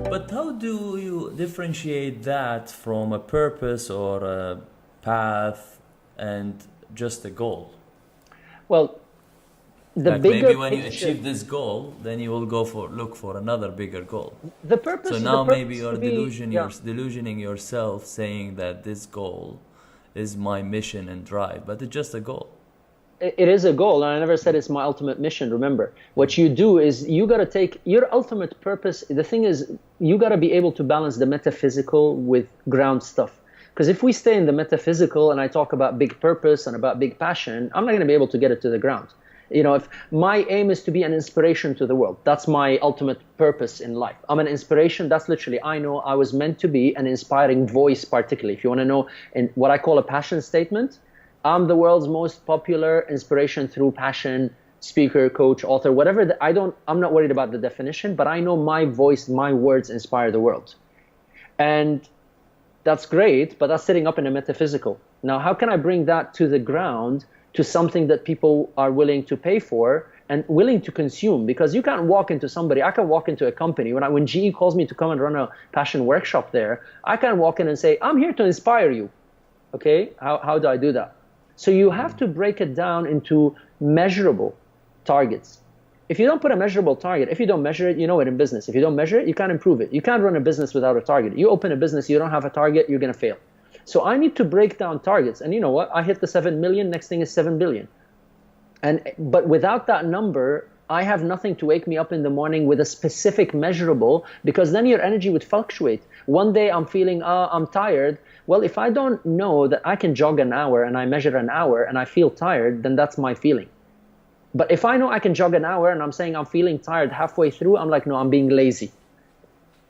But how do you differentiate that from a purpose or a path and just a goal? Well, the Like bigger maybe when you picture, achieve this goal, then you will go for look for another bigger goal. the So purpose, the now maybe purpose you're to be, yeah. delusioning yourself, saying that this goal is my mission and drive, but it's just a goal. It is a goal, and I never said it's my ultimate mission. Remember, what you do is you got to take your ultimate purpose. The thing is, you got to be able to balance the metaphysical with ground stuff. Because if we stay in the metaphysical and I talk about big purpose and about big passion, I'm not going to be able to get it to the ground. You know, if my aim is to be an inspiration to the world, that's my ultimate purpose in life. I'm an inspiration. That's literally, I know I was meant to be an inspiring voice, particularly. If you want to know in what I call a passion statement, I'm the world's most popular inspiration through passion speaker, coach, author, whatever. I'm not worried about the definition, but I know my voice, my words inspire the world. And that's great, but that's sitting up in a metaphysical. Now, how can I bring that to the ground, to something that people are willing to pay for and willing to consume? Because you can't walk into somebody, I can walk into a company. When GE calls me to come and run a passion workshop there, I can walk in and say, I'm here to inspire you. Okay, how do I do that? So you have to break it down into measurable targets. If you don't put a measurable target, if you don't measure it, you know it in business. If you don't measure it, you can't improve it. You can't run a business without a target. You open a business, you don't have a target, you're going to fail. So I need to break down targets. And you know what? I hit the 7 million, next thing is 7 billion. But without that number, I have nothing to wake me up in the morning with a specific measurable, because then your energy would fluctuate. One day I'm feeling, I'm tired. Well, if I don't know that I can jog an hour and I measure an hour and I feel tired, then that's my feeling. But if I know I can jog an hour and I'm saying I'm feeling tired halfway through, I'm like, no, I'm being lazy.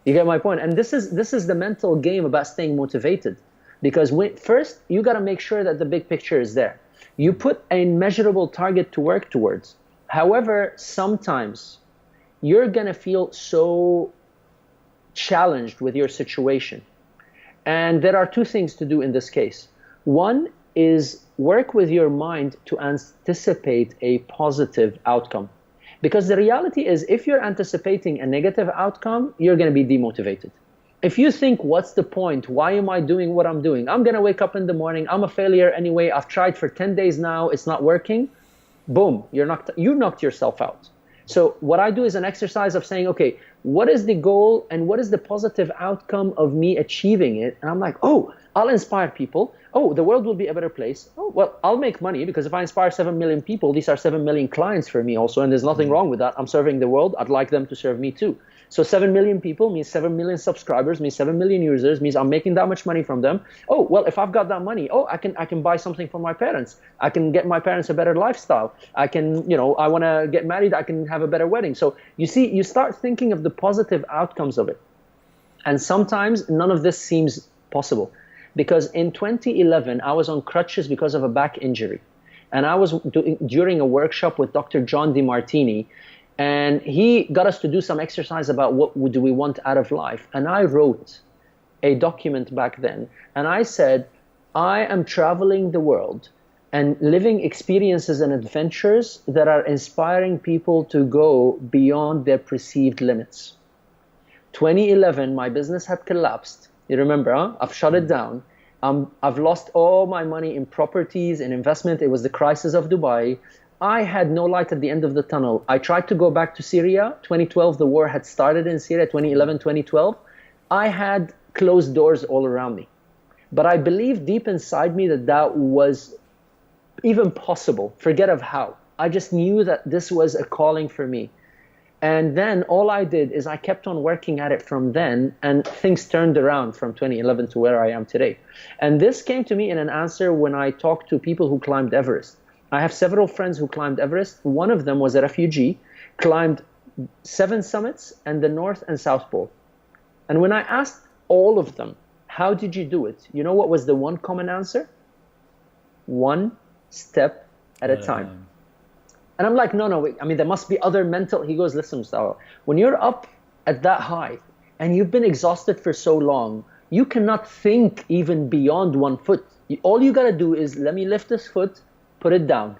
You get my point? And this is the mental game about staying motivated. Because first, you got to make sure that the big picture is there. You put a measurable target to work towards. However, sometimes you're going to feel so challenged with your situation. And there are two things to do in this case. One is work with your mind to anticipate a positive outcome. Because the reality is, if you're anticipating a negative outcome, you're going to be demotivated. If you think, what's the point? Why am I doing what I'm doing? I'm going to wake up in the morning. I'm a failure anyway. I've tried for 10 days now. It's not working. Boom, you knocked yourself out. So what I do is an exercise of saying, okay, what is the goal and what is the positive outcome of me achieving it? And I'm like, oh, I'll inspire people. Oh, the world will be a better place. Oh, well, I'll make money, because if I inspire 7 million people, these are 7 million clients for me also. And there's nothing wrong with that. I'm serving the world. I'd like them to serve me too. So 7 million people means 7 million subscribers, means 7 million users, means I'm making that much money from them. Oh, well, if I've got that money, oh, I can buy something for my parents. I can get my parents a better lifestyle. I can, I want to get married. I can have a better wedding. So you see, you start thinking of the positive outcomes of it. And sometimes none of this seems possible. Because in 2011, I was on crutches because of a back injury. And I was during a workshop with Dr. John DeMartini. And he got us to do some exercise about what do we want out of life. And I wrote a document back then. And I said, I am traveling the world and living experiences and adventures that are inspiring people to go beyond their perceived limits. 2011, my business had collapsed. You remember, huh? I've shut it down. I've lost all my money in properties and investment. It was the crisis of Dubai. I had no light at the end of the tunnel. I tried to go back to Syria. 2012, the war had started in Syria, 2011, 2012. I had closed doors all around me. But I believed deep inside me that that was even possible. Forget of how. I just knew that this was a calling for me. And then all I did is I kept on working at it from then, and things turned around from 2011 to where I am today. And this came to me in an answer when I talked to people who climbed Everest. I have several friends who climbed Everest. One of them was a refugee, climbed 7 summits and the North and South Pole. And when I asked all of them, how did you do it? You know what was the one common answer? One step at a time. And I'm like, no, wait. I mean, there must be other mental. He goes, listen, Mustafa, when you're up at that high and you've been exhausted for so long, you cannot think even beyond 1 foot. All you got to do is, let me lift this foot, put it down.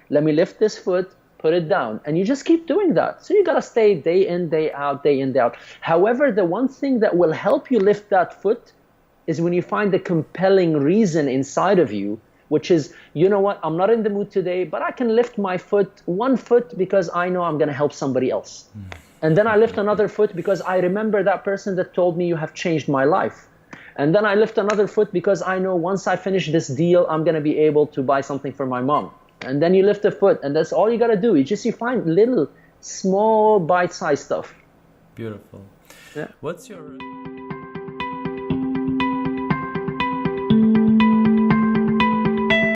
Let me lift this foot, put it down. And you just keep doing that. So you got to stay day in, day out, day in, day out. However, the one thing that will help you lift that foot is when you find the compelling reason inside of you, which is, you know what, I'm not in the mood today, but I can lift my foot, 1 foot, because I know I'm going to help somebody else. And then I lift another foot because I remember that person that told me you have changed my life. And then I lift another foot because I know once I finish this deal, I'm going to be able to buy something for my mom. And then you lift a foot, and that's all you got to do. You find little, small, bite-sized stuff. Beautiful. Yeah. What's your